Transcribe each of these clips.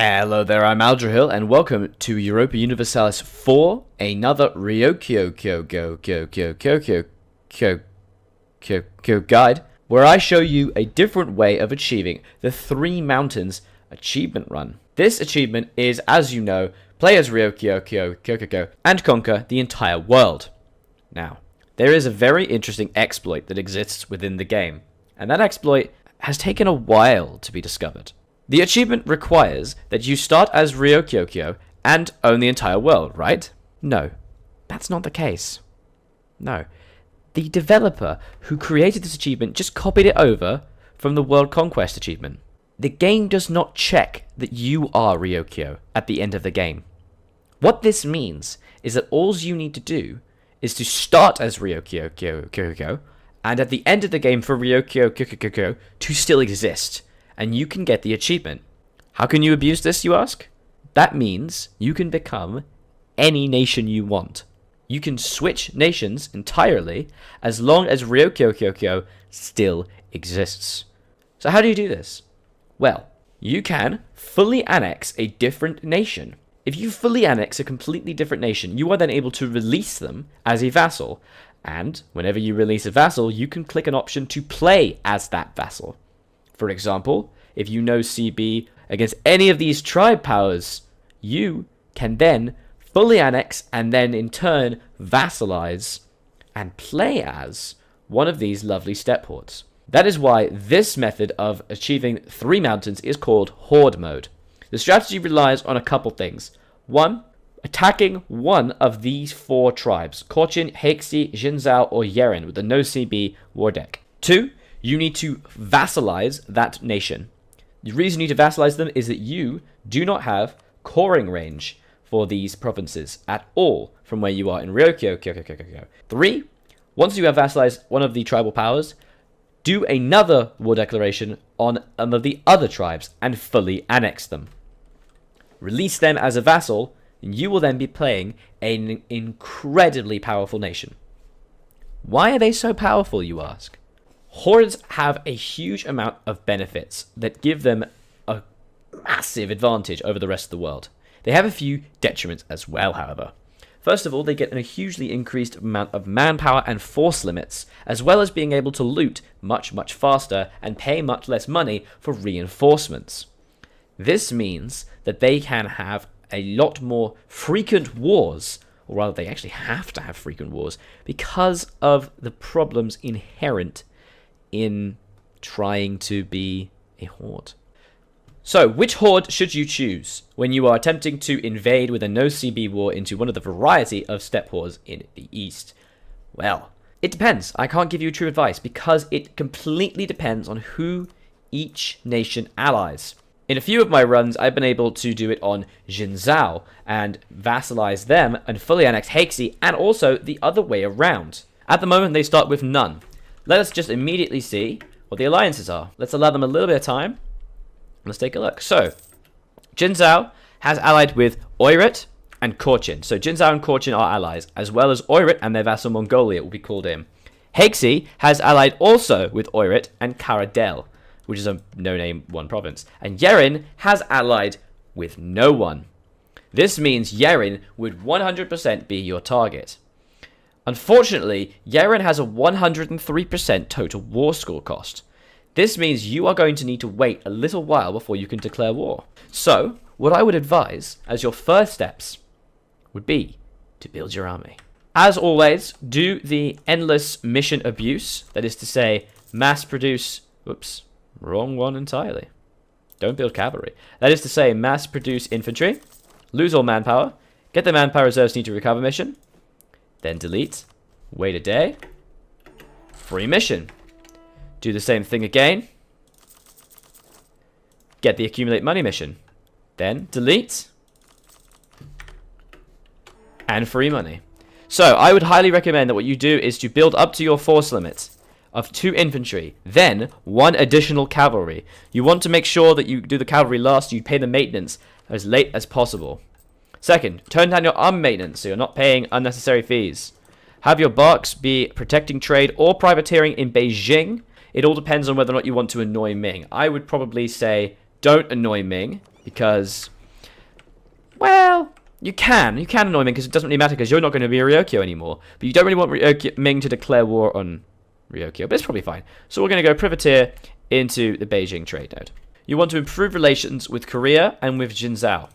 Hello there, I'm Aldrahill, and welcome to Europa Universalis 4, another Ryokyo guide, where I show you a different way of achieving the 3 Mountains achievement run. This achievement is, as you know, play as Ryokyo and conquer the entire world. Now, there is a very interesting exploit that exists within the game, and that exploit has taken a while to be discovered. The achievement requires that you start as Ryokyo and own the entire world, right? No, that's not the case. No. The developer who created this achievement just copied it over from the World Conquest achievement. The game does not check that you are Ryokyo at the end of the game. What this means is that all you need to do is to start as Ryokyo and at the end of the game for Ryokyo to still exist. And you can get the achievement. How can you abuse this, you ask? That means you can become any nation you want. You can switch nations entirely as long as Ryokyo still exists. So how do you do this? Well, you can fully annex a different nation. If you fully annex a completely different nation, you are then able to release them as a vassal. And whenever you release a vassal, you can click an option to play as that vassal. For example, if you know CB against any of these tribe powers, you can then fully annex and then in turn vassalize and play as one of these lovely steppe hordes. That is why this method of achieving 3 mountains is called Horde mode. The strategy relies on a couple things. 1. Attacking one of these 4 tribes, Korchin, Hexi, Jinzhou, or Yeren with a no CB war deck. 2. You need to vassalize that nation. The reason you need to vassalize them is that you do not have coring range for these provinces at all from where you are in Ryokyo. 3. Once you have vassalized one of the tribal powers, do another war declaration on one of the other tribes and fully annex them. Release them as a vassal, and you will then be playing an incredibly powerful nation. Why are they so powerful, you ask? Hordes have a huge amount of benefits that give them a massive advantage over the rest of the world. They have a few detriments as well, however. First of all, they get a hugely increased amount of manpower and force limits, as well as being able to loot much faster and pay much less money for reinforcements. This means that they can have a lot more frequent wars, or rather they actually have to have frequent wars, because of the problems inherent in trying to be a horde. So, which horde should you choose when you are attempting to invade with a no-CB war into one of the variety of steppe hordes in the east? Well, it depends. I can't give you true advice because it completely depends on who each nation allies. In a few of my runs, I've been able to do it on Jinzhou and vassalize them and fully annex Hexi, and also the other way around. At the moment, they start with none. Let us just immediately see what the alliances are. Let's allow them a little bit of time. Let's take a look. So, Jinzhou has allied with Oirat and Korchin. So, Jinzhou and Korchin are allies, as well as Oirat and their vassal Mongolia will be called in. Hexi has allied also with Oirat and Karadel, which is a no-name one province. And Yeren has allied with no one. This means Yeren would 100% be your target. Unfortunately, Yeren has a 103% total war score cost. This means you are going to need to wait a little while before you can declare war. So, what I would advise as your first steps would be to build your army. As always, do the endless mission abuse, that is to say, mass produce... Whoops, wrong one entirely. Don't build cavalry. That is to say, mass produce infantry, lose all manpower, get the manpower reserves need to recover mission, then delete, wait a day, free mission. Do the same thing again, get the accumulate money mission, then delete, and free money. So I would highly recommend that what you do is to build up to your force limit of 2 infantry, then 1 additional cavalry. You want to make sure that you do the cavalry last, you pay the maintenance as late as possible. Second, turn down your army maintenance so you're not paying unnecessary fees. Have your barks be protecting trade or privateering in Beijing. It all depends on whether or not you want to annoy Ming. I would probably say don't annoy Ming because, well, you can annoy Ming because it doesn't really matter because you're not going to be a Ryokyo anymore. But you don't really want Ming to declare war on Ryokyo, but it's probably fine. So we're going to go privateer into the Beijing trade node. You want to improve relations with Korea and with Jinzhou.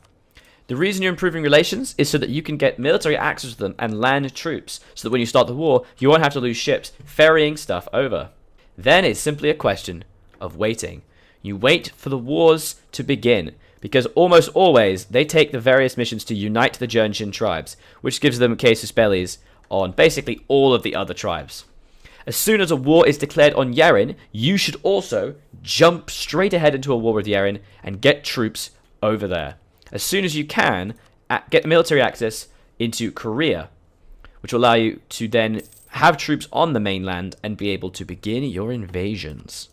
The reason you're improving relations is so that you can get military access to them and land troops, so that when you start the war, you won't have to lose ships ferrying stuff over. Then it's simply a question of waiting. You wait for the wars to begin, because almost always they take the various missions to unite the Jurchen tribes, which gives them casus bellis on basically all of the other tribes. As soon as a war is declared on Yeren, you should also jump straight ahead into a war with Yeren and get troops over there. As soon as you can, get military access into Korea, which will allow you to then have troops on the mainland and be able to begin your invasions.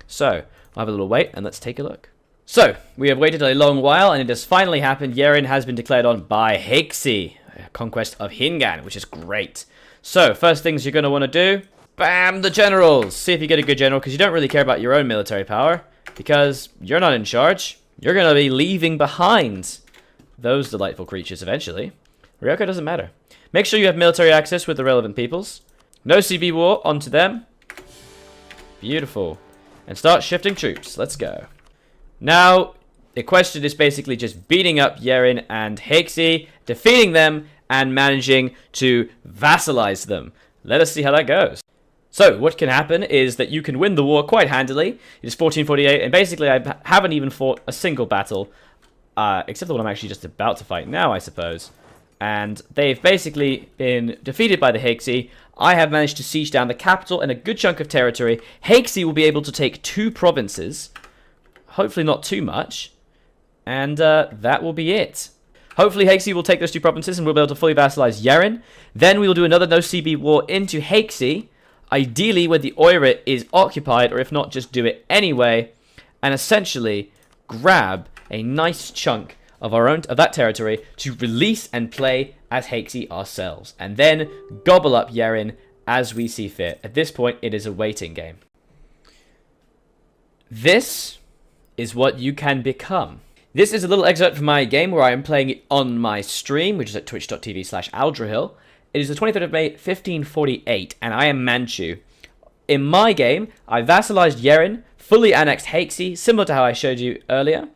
So, I'll have a little wait and let's take a look. So, we have waited a long while and it has finally happened. Yeren has been declared on by Hexi, conquest of Hingan, which is great. So, first things you're going to want to do, bam, the generals. See if you get a good general, because you don't really care about your own military power, because you're not in charge. You're going to be leaving behind those delightful creatures eventually. Ryoko doesn't matter. Make sure you have military access with the relevant peoples. No CB war, onto them. Beautiful. And start shifting troops. Let's go. Now, the question is basically just beating up Yeren and Hexi, defeating them, and managing to vassalize them. Let us see how that goes. So, what can happen is that you can win the war quite handily. It is 1448, and basically I haven't even fought a single battle, except the one I'm actually just about to fight now, I suppose. And they've basically been defeated by the Hexi. I have managed to siege down the capital and a good chunk of territory. Hexi will be able to take 2 provinces, hopefully not too much, and that will be it. Hopefully Hexi will take those 2 provinces and we'll be able to fully vassalize Yeren. Then we will do another no-CB war into Hexi, ideally when the Oirat is occupied, or if not, just do it anyway, and essentially grab a nice chunk of that territory to release and play as Hexi ourselves, and then gobble up Yeren as we see fit. At this point, it is a waiting game. This is what you can become. This is a little excerpt from my game where I am playing it on my stream, which is at twitch.tv/aldrahill. It is the 23rd of May, 1548, and I am Manchu. In my game, I vassalized Yeren, fully annexed Hexi, similar to how I showed you earlier.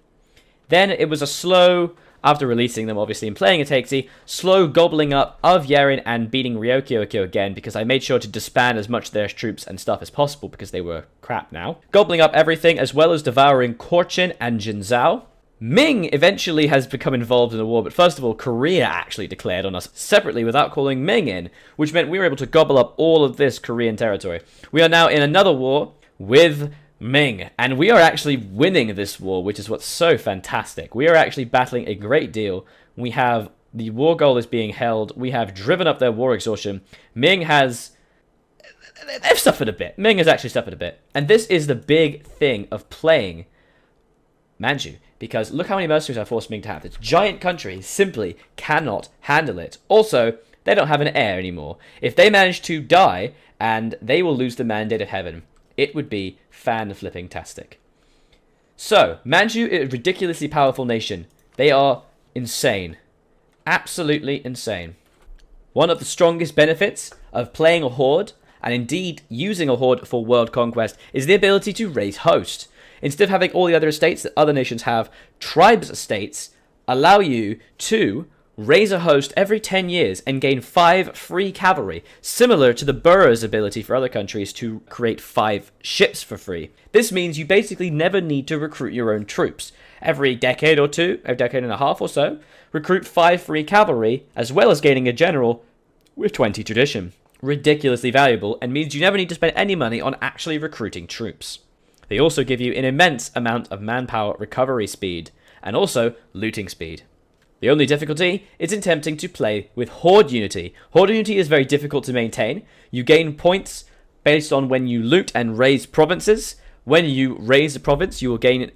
Then it was a slow, after releasing them obviously and playing at Hexi, slow gobbling up of Yeren and beating Ryokyo again, because I made sure to disband as much of their troops and stuff as possible because they were crap now. Gobbling up everything as well as devouring Korchin and Jinzhou. Ming eventually has become involved in the war, but first of all, Korea actually declared on us separately without calling Ming in, which meant we were able to gobble up all of this Korean territory. We are now in another war with Ming, and we are actually winning this war, which is what's so fantastic. We are actually battling a great deal. We have, the war goal is being held, we have driven up their war exhaustion. Ming has, they've suffered a bit. Ming has actually suffered a bit. And this is the big thing of playing Manchu, because look how many mercenaries I forced Ming to have. This giant country simply cannot handle it. Also, they don't have an heir anymore. If they manage to die, and they will lose the mandate of heaven, it would be fan-flipping-tastic. So, Manchu is a ridiculously powerful nation. They are insane. Absolutely insane. One of the strongest benefits of playing a Horde, and indeed using a Horde for world conquest, is the ability to raise host. Instead of having all the other estates that other nations have, tribes estates allow you to raise a host every 10 years and gain 5 free cavalry, similar to the borough's ability for other countries to create 5 ships for free. This means you basically never need to recruit your own troops. Every decade or two, a decade and a half or so, recruit 5 free cavalry, as well as gaining a general with 20 tradition. Ridiculously valuable, and means you never need to spend any money on actually recruiting troops. They also give you an immense amount of manpower recovery speed, and also looting speed. The only difficulty is in attempting to play with Horde Unity. Horde Unity is very difficult to maintain. You gain points based on when you loot and raise provinces. When you raise a province, you will gain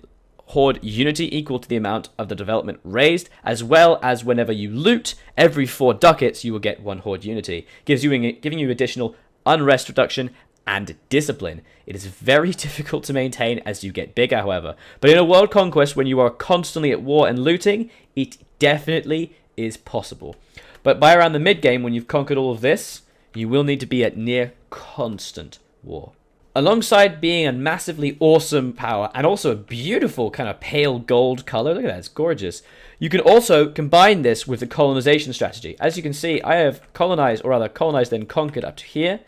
Horde Unity equal to the amount of the development raised, as well as whenever you loot, every 4 ducats you will get 1 Horde Unity, giving you additional unrest reduction and discipline. It is very difficult to maintain as you get bigger, however. But in a world conquest, when you are constantly at war and looting, it definitely is possible. But by around the mid-game, when you've conquered all of this, you will need to be at near constant war. Alongside being a massively awesome power, and also a beautiful kind of pale gold color, look at that, it's gorgeous. You can also combine this with the colonization strategy. As you can see, I have colonized, or rather colonized then conquered up to here,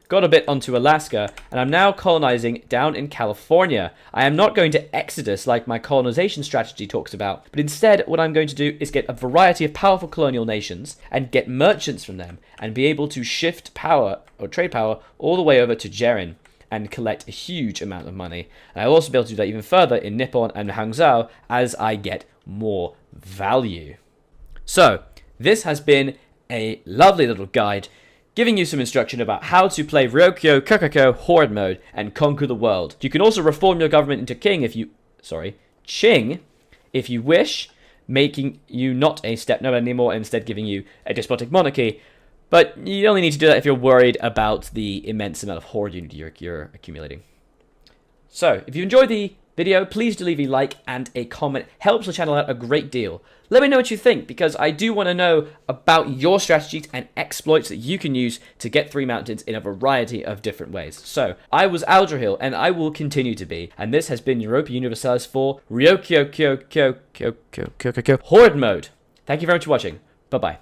got a bit onto Alaska, and I'm now colonizing down in California. I am not going to exodus like my colonization strategy talks about, but instead what I'm going to do is get a variety of powerful colonial nations and get merchants from them and be able to shift power, or trade power, all the way over to Jerin and collect a huge amount of money. And I'll also be able to do that even further in Nippon and Hangzhou as I get more value. So, this has been a lovely little guide giving you some instruction about how to play Ryokyo Kokoko Horde mode and conquer the world. You can also reform your government into Qing if you wish, making you not a step node anymore, instead giving you a despotic monarchy. But you only need to do that if you're worried about the immense amount of Horde unity you're accumulating. So, if you enjoyed the video, please do leave a like and a comment. Helps the channel out a great deal. Let me know what you think, because I do want to know about your strategies and exploits that you can use to get 3 mountains in a variety of different ways. So, I was Aldrahill, and I will continue to be, and this has been Europa Universalis for Ryokyo Horde mode. Thank you very much for watching. Bye-bye.